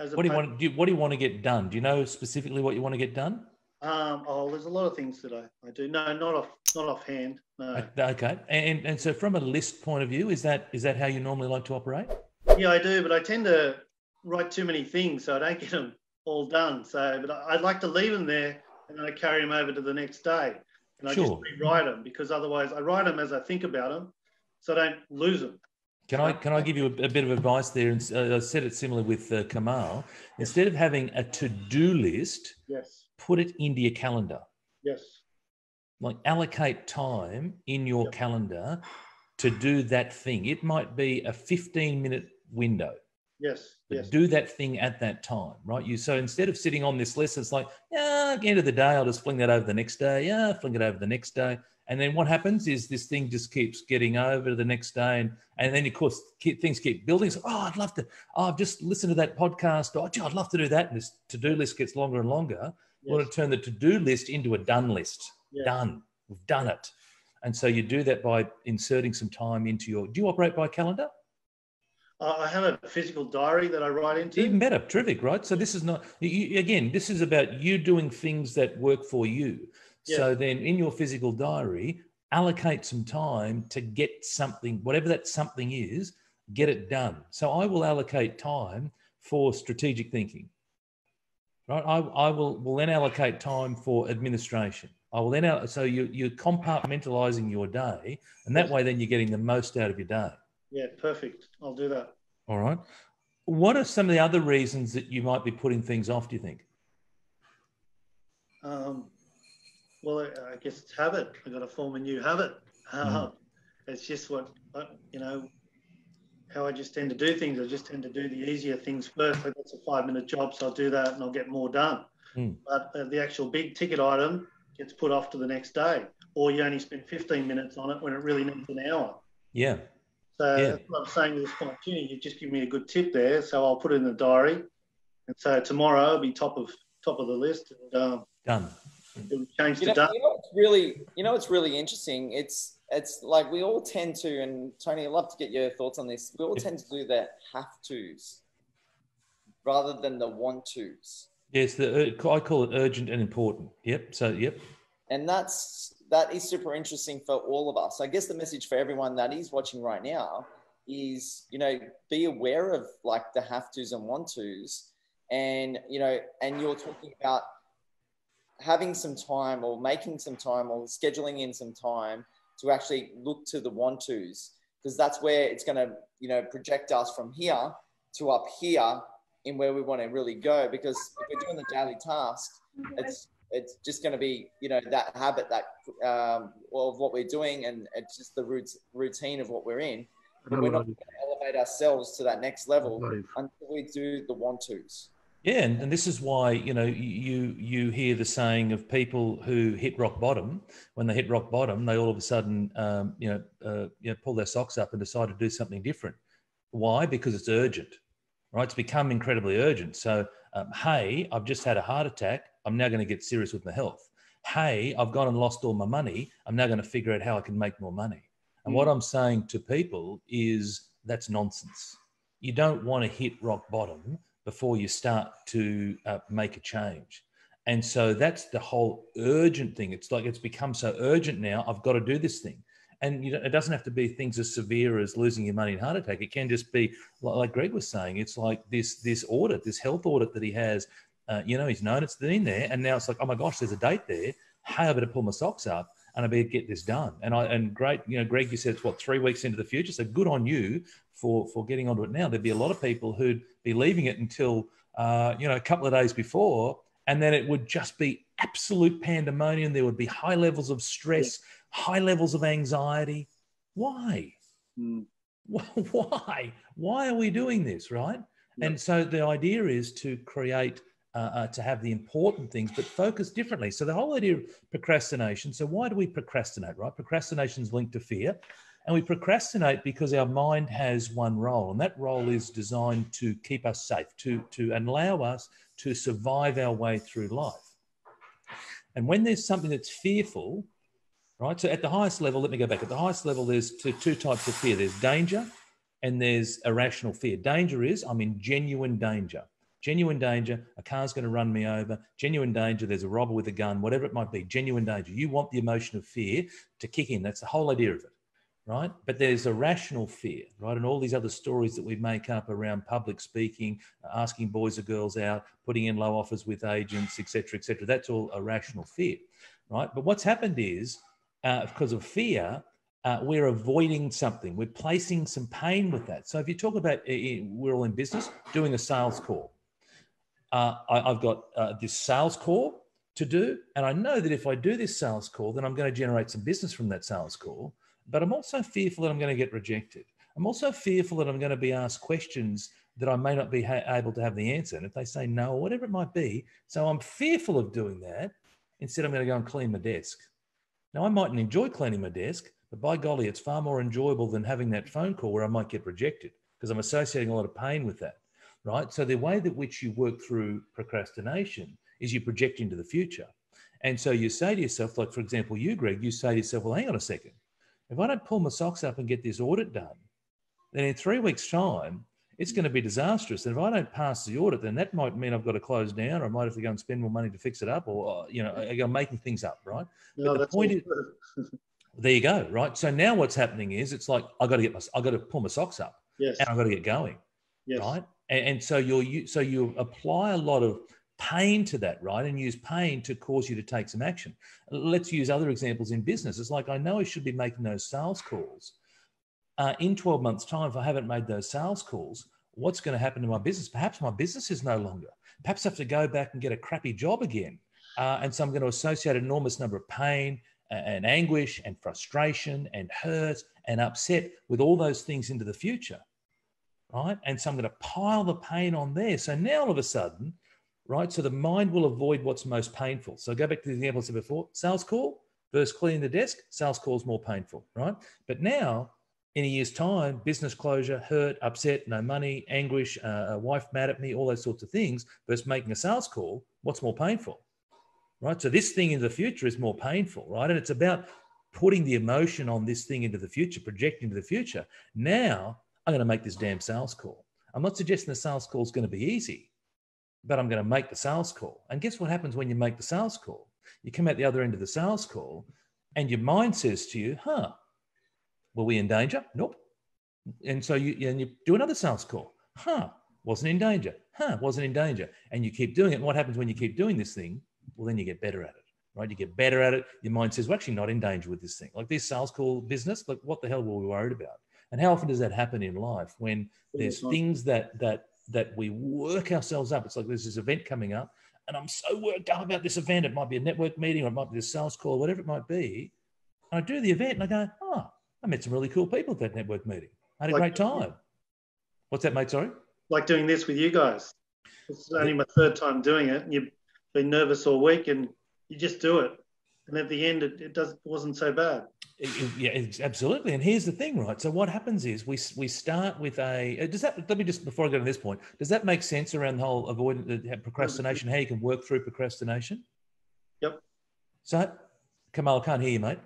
as What do you want? What do you want to get done? Do you know specifically what you want to get done? There's a lot of things that I do. No, not offhand. No. Okay. And so from a list point of view, is that how you normally like to operate? Yeah, I do, but I tend to write too many things, so I don't get them all done. So, but I'd like to leave them there, and then I carry them over to the next day, and I just rewrite them, because otherwise I write them as I think about them, so I don't lose them. Can I give you a bit of advice there? And I said it similar with Kamal. Yes. Instead of having a to-do list, yes, put it into your calendar. yes, Like allocate time in your calendar to do that thing. It might be a 15-minute window. yes, but yes. do that thing at that time, right? So instead of sitting on this list, it's like, at the end of the day, I'll just fling that over the next day. Fling it over the next day. And then what happens is this thing just keeps getting over to the next day. And then, of course, things keep building. So, I'd love to, I've just listened to that podcast. I'd love to do that. And this to-do list gets longer and longer. We want to turn the to-do list into a done list. Yeah. Done. We've done it. And so you do that by inserting some time into do you operate by calendar? I have a physical diary that I write into. Even better. Terrific, right? So this is not, again, this is about you doing things that work for you. Yes. So then in your physical diary, allocate some time to get something, whatever that something is, get it done. So I will allocate time for strategic thinking, right? I will then allocate time for administration. I will then, so you're compartmentalizing your day, and that way then you're getting the most out of your day. Yeah, perfect. I'll do that. All right. What are some of the other reasons that you might be putting things off, do you think? Well, I guess it's habit. I've got to form a new habit. It's just what, how I just tend to do things. I just tend to do the easier things first. Like that's a 5-minute job, so I'll do that and I'll get more done. But the actual big ticket item gets put off to the next day, or you only spend 15 minutes on it when it really needs an hour. Yeah. So that's what I'm saying to this point. You just give me a good tip there, so I'll put it in the diary, and so tomorrow I'll be top of the list. And, done. It'll change to done. It's really interesting. It's like we all tend to, and Tony, I'd love to get your thoughts on this. We all tend to do the have tos rather than the want tos. Yes, I call it urgent and important. Yep. So, yep. And that is super interesting for all of us. I guess the message for everyone that is watching right now is, be aware of like the have tos and want tos. And, and you're talking about having some time or making some time or scheduling in some time to actually look to the want tos, because that's where it's going to, project us from here to up here in where we want to really go. Because if we're doing the daily task, it's just going to be, that habit that of what we're doing, and it's just the routine of what we're in. But we're not going to elevate ourselves to that next level until we do the want tos. Yeah, and this is why, you hear the saying of people who hit rock bottom. When they hit rock bottom, they all of a sudden, pull their socks up and decide to do something different. Why? Because it's urgent, right? It's become incredibly urgent. So, hey, I've just had a heart attack. I'm now going to get serious with my health. Hey, I've gone and lost all my money. I'm now going to figure out how I can make more money. And what I'm saying to people is that's nonsense. You don't want to hit rock bottom before you start to make a change. And so that's the whole urgent thing. It's like it's become so urgent now, I've got to do this thing. And it doesn't have to be things as severe as losing your money and heart attack. It can just be, like Greg was saying, it's like this audit, this health audit that he has, he's known it's been there. And now it's like, oh my gosh, there's a date there. Hey, I better pull my socks up and I better get this done. And great, Greg, you said it's 3 weeks into the future. So good on you for getting onto it now. There'd be a lot of people who'd be leaving it until, a couple of days before, and then it would just be absolute pandemonium. There would be high levels of stress, high levels of anxiety. Why? Why? Why are we doing this, right? Yep. And so the idea is to create, to have the important things, but focus differently. So the whole idea of procrastination. So why do we procrastinate, right? Procrastination is linked to fear. And we procrastinate because our mind has one role, and that role is designed to keep us safe, to allow us to survive our way through life. And when there's something that's fearful, right? So at the highest level, let me go back. At the highest level, there's two types of fear. There's danger and there's irrational fear. Danger is I'm in genuine danger. Genuine danger, a car's going to run me over. Genuine danger, there's a robber with a gun, whatever it might be. Genuine danger. You want the emotion of fear to kick in. That's the whole idea of it, right? But there's a rational fear, right? And all these other stories that we make up around public speaking, asking boys or girls out, putting in low offers with agents, et cetera, that's all a rational fear, right? But what's happened is, because of fear, we're avoiding something. We're placing some pain with that. So if you talk about, we're all in business, doing a sales call. I've got this sales call to do, and I know that if I do this sales call, then I'm going to generate some business from that sales call, but I'm also fearful that I'm going to get rejected. I'm also fearful that I'm going to be asked questions that I may not be able to have the answer. And if they say no, or whatever it might be, so I'm fearful of doing that. Instead, I'm going to go and clean my desk. Now, I mightn't enjoy cleaning my desk, but by golly, it's far more enjoyable than having that phone call where I might get rejected, because I'm associating a lot of pain with that, right? So the way that which you work through procrastination is you project into the future. And so you say to yourself, like, for example, you, Greg, you say to yourself, well, hang on a second. If I don't pull my socks up and get this audit done, then in 3 weeks' time, it's going to be disastrous. And if I don't pass the audit, then that might mean I've got to close down, or I might have to go and spend more money to fix it up, or, I'm making things up, right? No, but the point is, there you go, right? So now what's happening is it's like, I've got to pull my socks up, yes, and I've got to get going, yes, right? And so you apply a lot of pain to that, right? And use pain to cause you to take some action. Let's use other examples in business. It's like, I know I should be making those sales calls. In 12 months' time, if I haven't made those sales calls, what's going to happen to my business? Perhaps my business is no longer. Perhaps I have to go back and get a crappy job again. And so I'm going to associate an enormous number of pain and anguish and frustration and hurt and upset with all those things into the future, right? And so I'm going to pile the pain on there. So now all of a sudden, right, so the mind will avoid what's most painful. So go back to the example I said before, sales call versus cleaning the desk, sales call is more painful, right? But now, in a year's time, business closure, hurt, upset, no money, anguish, a wife mad at me, all those sorts of things, versus making a sales call, what's more painful, right? So this thing in the future is more painful, right? And it's about putting the emotion on this thing into the future, projecting to the future. Now, I'm going to make this damn sales call. I'm not suggesting the sales call is going to be easy, but I'm going to make the sales call. And guess what happens when you make the sales call? You come out the other end of the sales call and your mind says to you, were we in danger? Nope. And so you do another sales call. Wasn't in danger. Wasn't in danger. And you keep doing it. And what happens when you keep doing this thing? Well, then you get better at it, right? You get better at it. Your mind says, we're actually not in danger with this thing. Like this sales call business, like what the hell were we worried about? And how often does that happen in life when there's things that we work ourselves up? It's like there's this event coming up and I'm so worked up about this event. It might be a network meeting or it might be a sales call, whatever it might be. And I do the event and I go, I met some really cool people at that network meeting. I had a great time. What's that, mate? Sorry? Like doing this with you guys. It's only my third time doing it. And you've been nervous all week and you just do it. And at the end, it wasn't so bad. Yeah, absolutely. And here's the thing, right? So what happens is we start with let me just, before I go to this point, does that make sense around the whole procrastination, how you can work through procrastination? Yep. So, Kamal, I can't hear you, mate.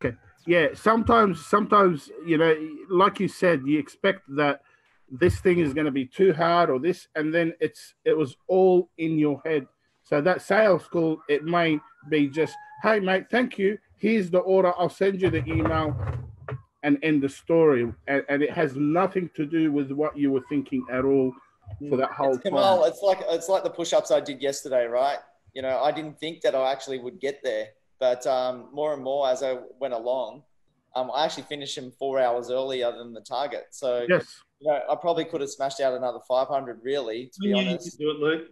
Okay. Yeah, sometimes, like you said, you expect that this thing is going to be too hard or this, and then it was all in your head. So that sales call, it may be just, hey, mate, thank you. Here's the order. I'll send you the email and end the story. And it has nothing to do with what you were thinking at all for that whole time. Kamal, it's like the push-ups I did yesterday, right? I didn't think that I actually would get there. But more and more as I went along, I actually finished them 4 hours earlier than the target. So yes, I probably could have smashed out another 500 really, to be honest. You could do it, Luke.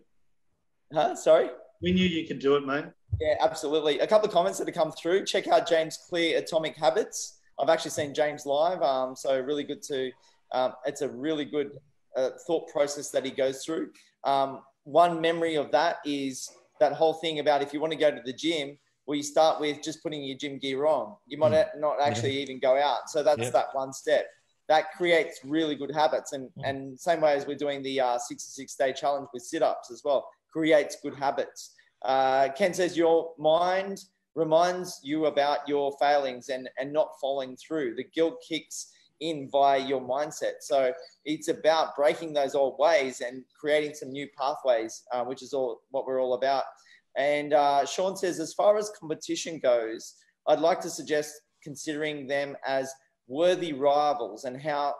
Huh? Sorry? We knew you could do it, mate. Yeah, absolutely. A couple of comments that have come through. Check out James Clear, Atomic Habits. I've actually seen James live. So really good it's a really good thought process that he goes through. One memory of that is that whole thing about if you want to go to the gym, well, you start with just putting your gym gear on. You might not actually even go out. So that's that one step. That creates really good habits. And same way as we're doing the 66-day challenge with sit-ups as well, creates good habits. Ken says your mind reminds you about your failings and not following through. The guilt kicks in via your mindset. So it's about breaking those old ways and creating some new pathways, which is all what we're all about. And Sean says, as far as competition goes, I'd like to suggest considering them as worthy rivals, and how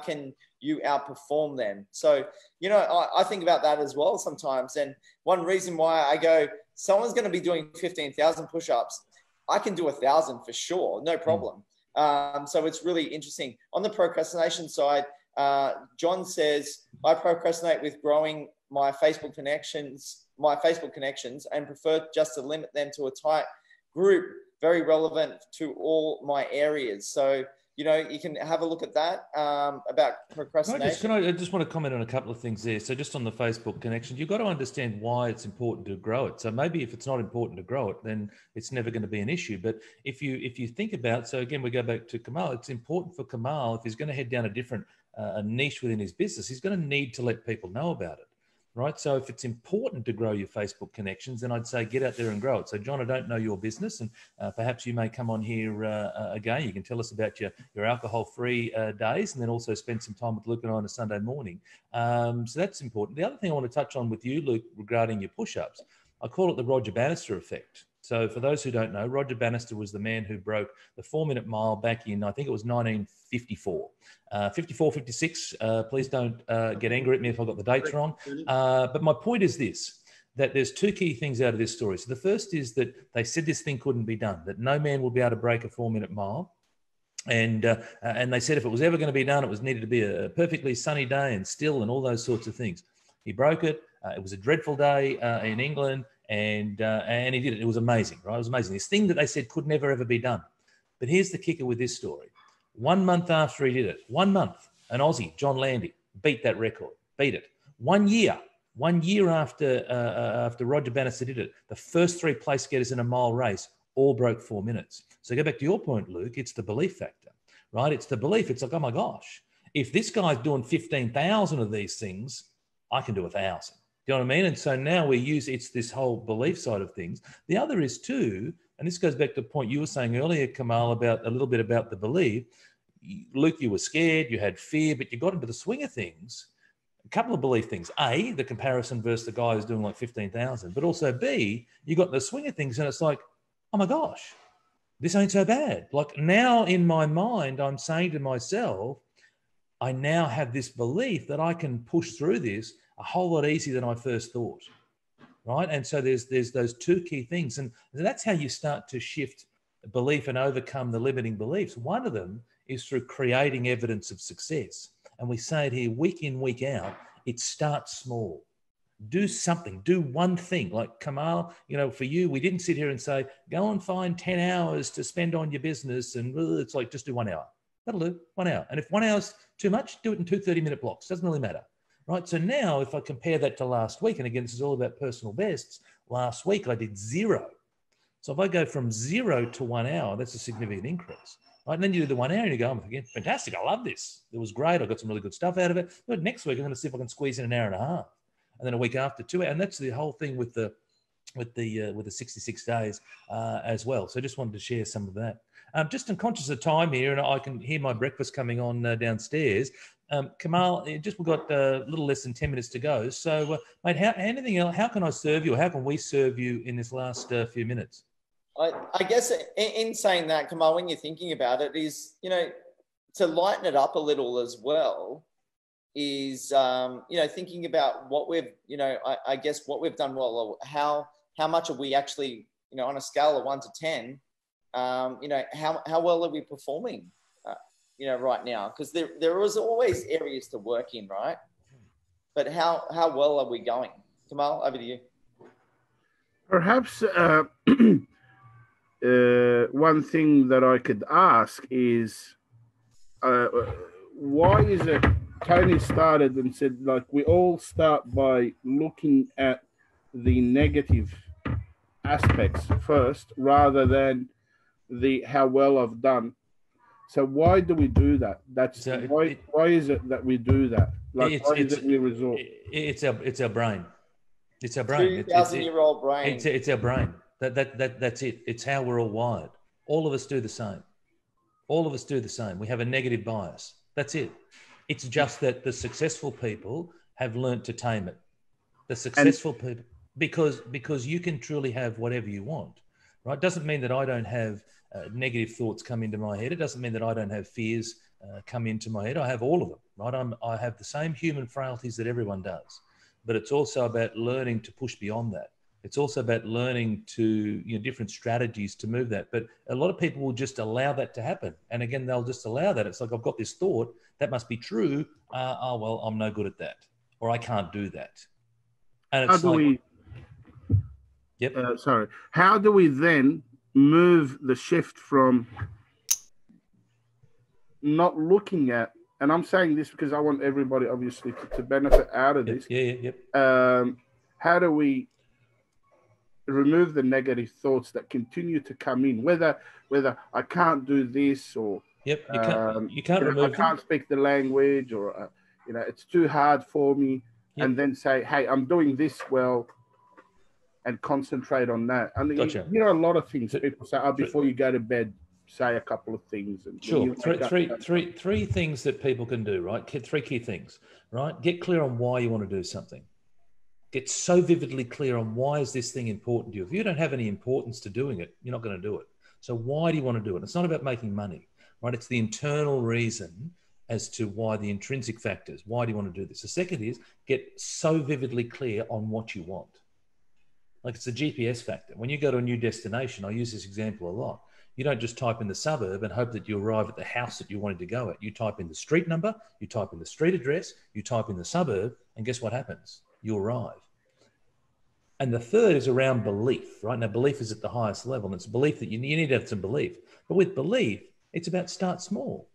can you outperform them? So, you know, I think about that as well sometimes. And one reason why I go, someone's going to be doing 15,000 push-ups, I can do 1,000 for sure, no problem. So it's really interesting. On the procrastination side, John says, I procrastinate with growing my Facebook connections and prefer just to limit them to a tight group, very relevant to all my areas. So, you know, you can have a look at that about procrastination. I just want to comment on a couple of things there. So just on the Facebook connection, you've got to understand why it's important to grow it. So maybe if it's not important to grow it, then it's never going to be an issue. But if you think about, so again, we go back to Kamal, it's important for Kamal, if he's going to head down a different a niche within his business, he's going to need to let people know about it. Right. So if it's important to grow your Facebook connections, then I'd say get out there and grow it. So John, I don't know your business, and perhaps you may come on here again. You can tell us about your alcohol-free days, and then also spend some time with Luke and I on a Sunday morning. So that's important. The other thing I want to touch on with you, Luke, regarding your push-ups, I call it the Roger Bannister effect. So for those who don't know, Roger Bannister was the man who broke the 4-minute mile back in, I think it was 1954. 54, 56, please don't get angry at me if I got the dates wrong. But my point is this, that there's two key things out of this story. So the first is that they said this thing couldn't be done, that no man will be able to break a 4-minute mile. And they said if it was ever going to be done, it was needed to be a perfectly sunny day and still and all those sorts of things. He broke it. It was a dreadful day in England. And he did it. It was amazing, right? It was amazing. This thing that they said could never, ever be done. But here's the kicker with this story. 1 month after he did it, 1 month, an Aussie, John Landy, beat that record, beat it. 1 year after Roger Bannister did it, the first 3 place getters in a mile race all broke 4 minutes. So go back to your point, Luke, it's the belief factor, right? It's the belief. It's like, oh my gosh, if this guy's doing 15,000 of these things, I can do 1,000. Do you know what I mean? And so now it's this whole belief side of things. The other is too, and this goes back to the point you were saying earlier, Kamal, about a little bit about the belief. Luke, you were scared, you had fear, but you got into the swing of things. A couple of belief things. A, the comparison versus the guy who's doing like 15,000. But also B, you got in the swing of things and it's like, oh my gosh, this ain't so bad. Like now in my mind, I'm saying to myself, I now have this belief that I can push through this a whole lot easier than I first thought, right? And so there's those two key things. And that's how you start to shift belief and overcome the limiting beliefs. One of them is through creating evidence of success. And we say it here week in, week out, it starts small. Do something, do one thing. Like Kamal, you know, for you, we didn't sit here and say, go and find 10 hours to spend on your business. And it's like, just do 1 hour. That'll do, 1 hour. And if 1 hour's too much, do it in 2 30-minute blocks. Doesn't really matter. Right. So now if I compare that to last week, and again, this is all about personal bests, last week I did 0. So if I go from 0 to 1 hour, that's a significant increase. Right. And then you do the 1 hour and you go, I'm thinking, fantastic. I love this. It was great. I got some really good stuff out of it. But next week, I'm going to see if I can squeeze in 1.5 hours. And then a week after 2 hours. And that's the whole thing with the 66 days as well. So I just wanted to share some of that. Just unconscious of time here, and I can hear my breakfast coming on downstairs. Kamal, we've got a little less than 10 minutes to go. So, mate, anything else? How can I serve you? Or how can we serve you in this last few minutes? I guess in saying that, Kamal, when you're thinking about it, is, you know, to lighten it up a little as well, is, you know, thinking about what we've, you know, I guess what we've done well, how much are we actually, you know, on a scale of 1 to 10, you know, how well are we performing? You know, right now, because there is always areas to work in, right? But how well are we going? Kamal, over to you. Perhaps one thing that I could ask is, why is it Tony started and said, like, we all start by looking at the negative aspects first rather than the how well I've done. So why do we do that? Why is it that we do that? Like, why is it we resort? It's our brain. It's our brain. 2,000-year-old brain. It's our brain. That's it. It's how we're all wired. All of us do the same. All of us do the same. We have a negative bias. That's it. It's just that the successful people have learnt to tame it. The successful people, because you can truly have whatever you want, right? Doesn't mean that I don't have negative thoughts come into my head. It doesn't mean that I don't have fears come into my head. I have all of them, right? I have the same human frailties that everyone does, but it's also about learning to push beyond that. It's also about learning to, different strategies to move that. But a lot of people will just allow that to happen. And again, they'll just allow that. It's like, I've got this thought, that must be true. Well, I'm no good at that, or I can't do that. And it's how do we then move the shift from not looking at, and I'm saying this because I want everybody obviously to benefit out of this. How do we remove the negative thoughts that continue to come in, whether I can't do this, or you can't remove I can't speak the language, or it's too hard for me, and then say, hey, I'm doing this well, and concentrate on that. And gotcha. A lot of things people say, before you go to bed, say a couple of things. And sure, three things that people can do, right? Three key things, right? Get clear on why you want to do something. Get so vividly clear on why is this thing important to you. If you don't have any importance to doing it, you're not going to do it. So why do you want to do it? It's not about making money, right? It's the internal reason as to why, the intrinsic factors. Why do you want to do this? The second is get so vividly clear on what you want. Like, it's a GPS factor. When you go to a new destination, I use this example a lot. You don't just type in the suburb and hope that you arrive at the house that you wanted to go at. You type in the street number, you type in the street address, you type in the suburb, and guess what happens? You arrive. And the third is around belief, right? Now, belief is at the highest level, and it's belief that you need to have some belief. But with belief, it's about start small.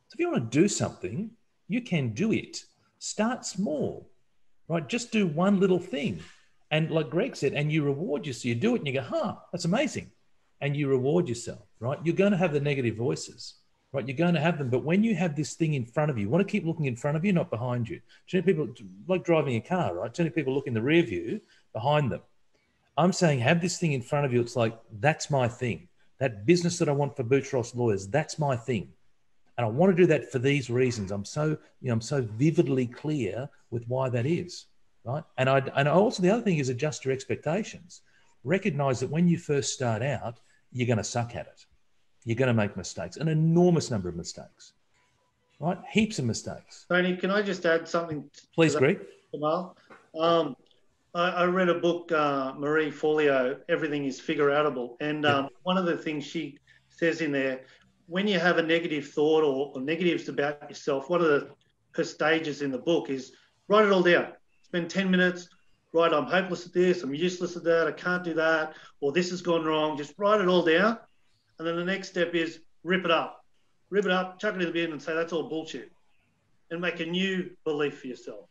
So if you want to do something, you can do it. Start small, right? Just do one little thing. And like Greg said, and you reward yourself. You do it and you go, that's amazing. And you reward yourself, right? You're going to have the negative voices, right? You're going to have them. But when you have this thing in front of you, you want to keep looking in front of you, not behind you. Too many people, like driving a car, right? Too many people look in the rear view behind them. I'm saying have this thing in front of you. It's like, that's my thing. That business that I want for Boutros Lawyers, that's my thing. And I want to do that for these reasons. I'm so vividly clear with why that is, right? And also the other thing is adjust your expectations. Recognize that when you first start out, you're going to suck at it. You're going to make mistakes, an enormous number of mistakes, right? Heaps of mistakes. Tony, can I just add something? Please, Greg. Jamal? I read a book, Marie Forleo, Everything is Figure-Outable. And one of the things she says in there, when you have a negative thought or negatives about yourself, one of her stages in the book is write it all down. Spend 10 minutes, write, I'm hopeless at this, I'm useless at that, I can't do that, or this has gone wrong. Just write it all down. And then the next step is rip it up. Rip it up, chuck it in the bin and say, that's all bullshit. And make a new belief for yourself.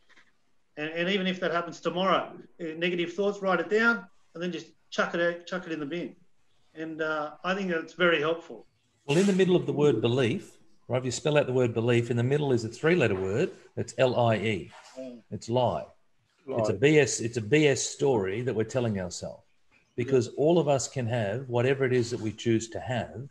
And even if that happens tomorrow, negative thoughts, write it down and then just chuck it in the bin. And I think that's very helpful. Well, in the middle of the word belief, right, if you spell out the word belief, in the middle is a three-letter word. It's L-I-E. It's lie. It's a BS story that we're telling ourselves, because all of us can have whatever it is that we choose to have.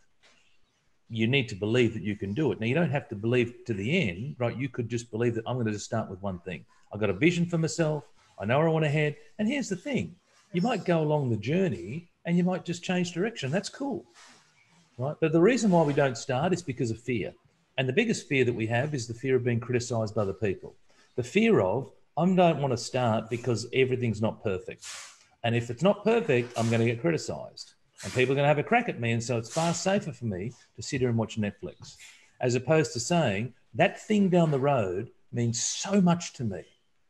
You need to believe that you can do it. Now, you don't have to believe to the end, right? You could just believe that I'm going to just start with one thing. I've got a vision for myself. I know where I want to head. And here's the thing. You might go along the journey and you might just change direction. That's cool, right? But the reason why we don't start is because of fear. And the biggest fear that we have is the fear of being criticized by other people. The fear of, I don't want to start because everything's not perfect. And if it's not perfect, I'm going to get criticized. And people are going to have a crack at me. And so it's far safer for me to sit here and watch Netflix, as opposed to saying that thing down the road means so much to me.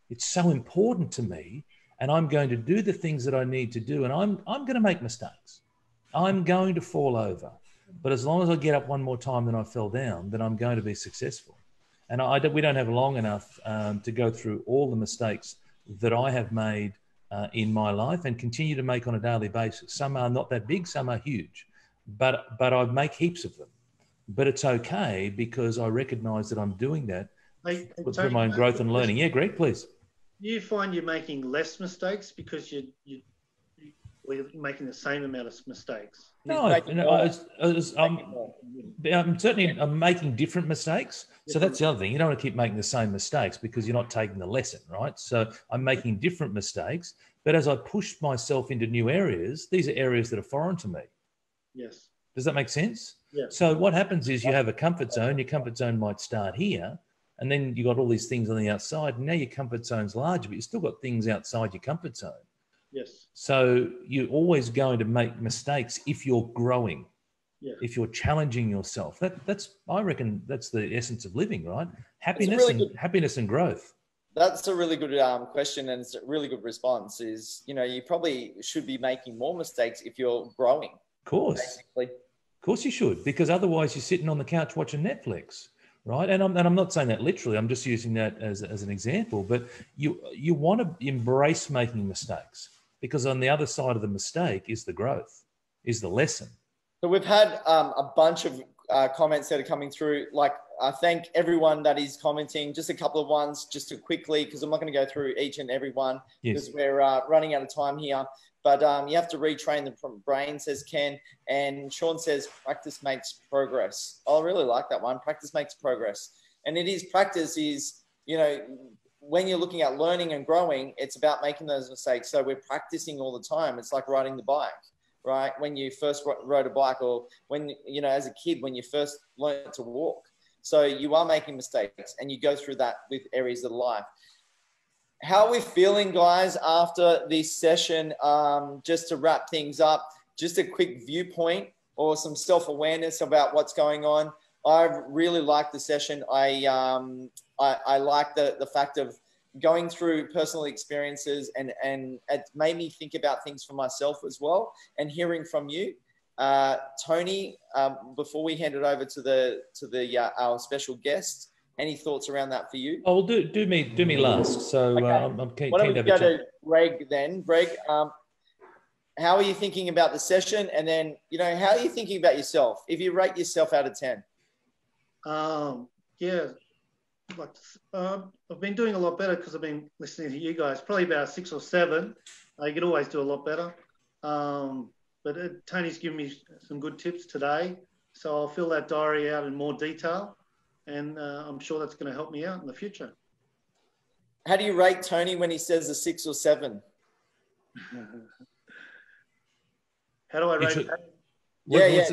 It's so important to me. And I'm going to do the things that I need to do. And I'm going to make mistakes. I'm going to fall over. But as long as I get up one more time than I fell down, then I'm going to be successful. And we don't have long enough to go through all the mistakes that I have made in my life and continue to make on a daily basis. Some are not that big, some are huge, but I make heaps of them. But it's okay because I recognize that I'm doing that through my own growth and learning. Yeah, Greg, please. You find you're making less mistakes because you're making the same amount of mistakes? No, Certainly I'm making different mistakes. So that's the other thing. You don't want to keep making the same mistakes because you're not taking the lesson, right? So I'm making different mistakes. But as I push myself into new areas, these are areas that are foreign to me. Yes. Does that make sense? Yeah. So what happens is you have a comfort zone. Your comfort zone might start here, and then you got all these things on the outside. And now your comfort zone's larger, but you've still got things outside your comfort zone. Yes. So you're always going to make mistakes if you're growing. Yeah. If you're challenging yourself, that's I reckon that's the essence of living, right? Happiness happiness and growth. That's a really good question, and it's a really good response. Is you probably should be making more mistakes if you're growing. Of course, basically. Of course you should, because otherwise you're sitting on the couch watching Netflix, right? And I'm not saying that literally. I'm just using that as an example. But you want to embrace making mistakes, because on the other side of the mistake is the growth, is the lesson. So we've had a bunch of comments that are coming through. Like, I thank everyone that is commenting. Just a couple of ones, just to quickly, because I'm not going to go through each and every one, because we're running out of time here. But you have to retrain the brain, says Ken. And Sean says, practice makes progress. I really like that one. Practice makes progress. And it is, practice is, when you're looking at learning and growing, it's about making those mistakes. So we're practicing all the time. It's like riding the bike. Right? When you first rode a bike, or when, as a kid, when you first learned to walk. So you are making mistakes, and you go through that with areas of life. How are we feeling, guys, after this session? Just to wrap things up, just a quick viewpoint or some self-awareness about what's going on. I really like the session. I like the fact of going through personal experiences, and it made me think about things for myself as well, and hearing from you. Tony, before we hand it over to our special guest, any thoughts around that for you? Oh, well, do me last. So okay. I'm keen Why don't to we have go a chat. to Greg then? Greg, how are you thinking about the session? And then, how are you thinking about yourself? If you rate yourself out of 10. Yeah. I've been doing a lot better because I've been listening to you guys. Probably about 6 or 7. You could always do a lot better. But Tony's given me some good tips today. So I'll fill that diary out in more detail. And I'm sure that's going to help me out in the future. How do you rate Tony when he says a 6 or 7? How do I rate that?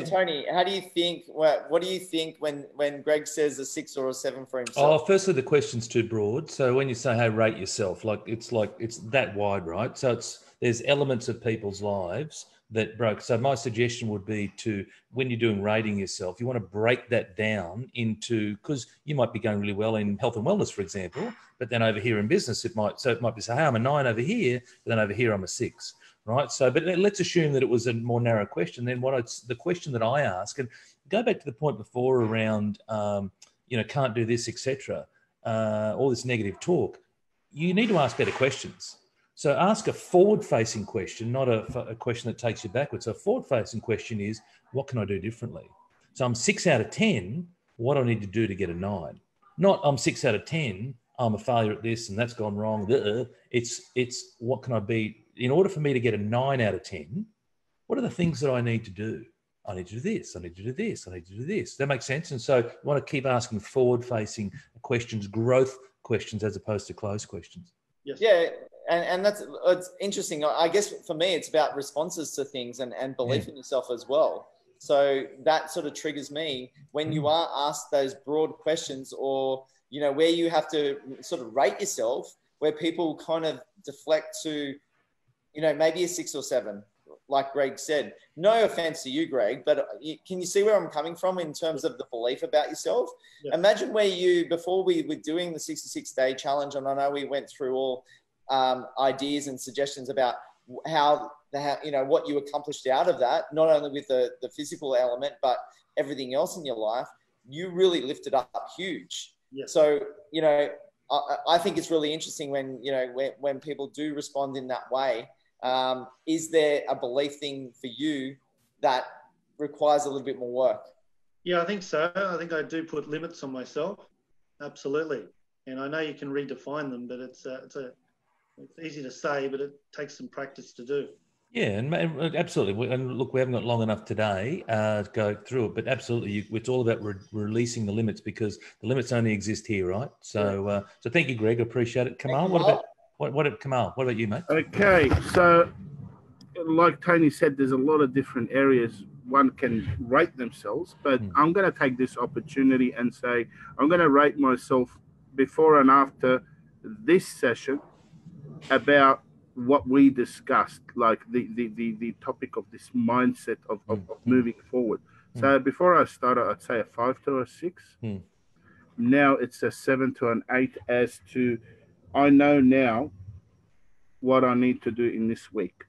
Tony, how do you think, what do you think when Greg says a 6 or a 7 for himself? Oh, firstly, the question's too broad. So when you say, hey, rate yourself, it's that wide, right? So there's elements of people's lives that broke. So my suggestion would be to, when you're doing rating yourself, you want to break that down into, because you might be going really well in health and wellness, for example, but then over here in business, it might be, say, hey, I'm a 9 over here, but then over here I'm a 6. Right. So, but let's assume that it was a more narrow question. Then the question that I ask, and go back to the point before around, can't do this, etc. All this negative talk. You need to ask better questions. So ask a forward-facing question, not a question that takes you backwards. So a forward-facing question is, what can I do differently? So I'm 6 out of 10. What do I need to do to get a 9? Not I'm 6 out of 10. I'm a failure at this and that's gone wrong. It's what can I be? In order for me to get a 9 out of 10, what are the things that I need to do? I need to do this. I need to do this. I need to do this. Does that make sense? And so you want to keep asking forward-facing questions, growth questions, as opposed to closed questions. Yes. Yeah, and it's interesting. I guess for me, it's about responses to things and belief in yourself as well. So that sort of triggers me when you are asked those broad questions, or where you have to sort of rate yourself, where people kind of deflect to, maybe a 6 or 7, like Greg said. No offense to you, Greg, but can you see where I'm coming from in terms of the belief about yourself? Yeah. Imagine where before we were doing the 66-day challenge, and I know we went through all ideas and suggestions about how what you accomplished out of that, not only with the physical element, but everything else in your life, you really lifted up huge. Yeah. So, I think it's really interesting when people do respond in that way. Is there a belief thing for you that requires a little bit more work? Yeah, I think so. I think I do put limits on myself. Absolutely. And I know you can redefine them, but it's easy to say, but it takes some practice to do. Yeah, and absolutely. And look, we haven't got long enough today to go through it, but absolutely, it's all about releasing the limits, because the limits only exist here, right? So, so thank you, Greg. I appreciate it. Kamal, Kamal? What about you, mate? Okay, so like Tony said, there's a lot of different areas one can rate themselves, but I'm going to take this opportunity and say I'm going to rate myself before and after this session about what we discussed, like the topic of this mindset of moving forward. So before I started, I'd say a 5 to a 6. Now it's a 7 to an 8, as to I know now what I need to do in this week.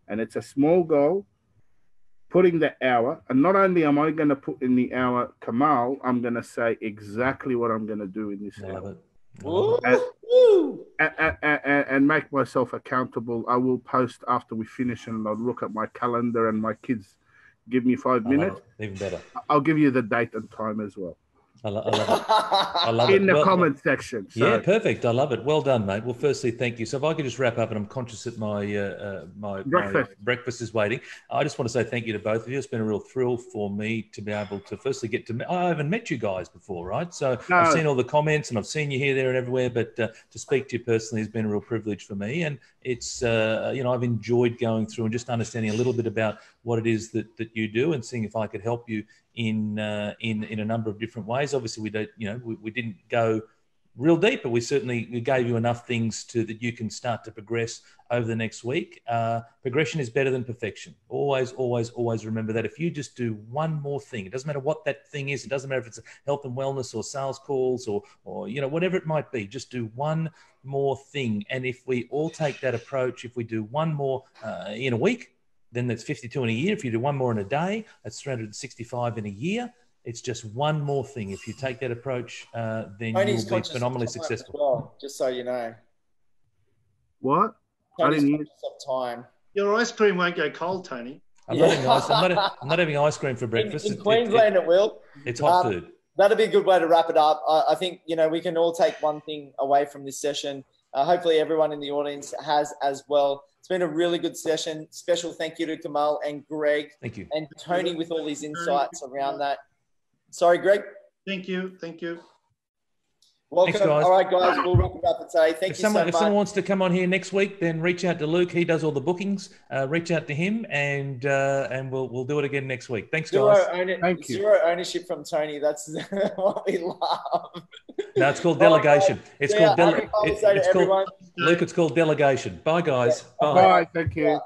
And it's a small goal, putting the hour. And not only am I going to put in the hour, Kamal, I'm going to say exactly what I'm going to do in this hour. And make myself accountable. I will post after we finish, and I'll look at my calendar, and my kids give me 5 minutes. Even better. I'll give you the date and time as well. I love it. I love in the comment section. So. Yeah, perfect. I love it. Well done, mate. Well, firstly, thank you. So if I could just wrap up, and I'm conscious that my breakfast is waiting. I just want to say thank you to both of you. It's been a real thrill for me to be able to firstly get to. I haven't met you guys before, right? So I've seen all the comments, and I've seen you here, there, and everywhere. But to speak to you personally has been a real privilege for me. And it's I've enjoyed going through and just understanding a little bit about what it is that you do, and seeing if I could help you in a number of different ways. Obviously, we didn't go real deep, but we gave you enough things that you can start to progress over the next week. Progression is better than perfection. Always, always, always remember that. If you just do one more thing, it doesn't matter what that thing is. It doesn't matter if it's health and wellness or sales calls or whatever it might be. Just do one more thing. And if we all take that approach, if we do one more in a week, then that's 52 in a year. If you do one more in a day, that's 365 in a year. It's just one more thing. If you take that approach, then you'll be phenomenally successful. Well, just so you know. What? Tony's conscious of time. Your ice cream won't go cold, Tony. I'm not having ice cream for breakfast. In Queensland, it will. It's hot food. That'd be a good way to wrap it up. I think, we can all take one thing away from this session. Hopefully everyone in the audience has as well. It's been a really good session. Special thank you to Kamal and Greg. Thank you. And Tony with all these insights around that. Sorry, Greg. Thank you. Welcome. Thanks, guys. All right, guys, we'll wrap it up for today. Thank you so much. If someone wants to come on here next week, then reach out to Luke. He does all the bookings. Reach out to him, and we'll do it again next week. Thanks, guys. Thank you. Zero ownership from Tony. That's what we love. No, it's called delegation. It's called Luke, it's called delegation. Bye, guys. Bye. Thank you.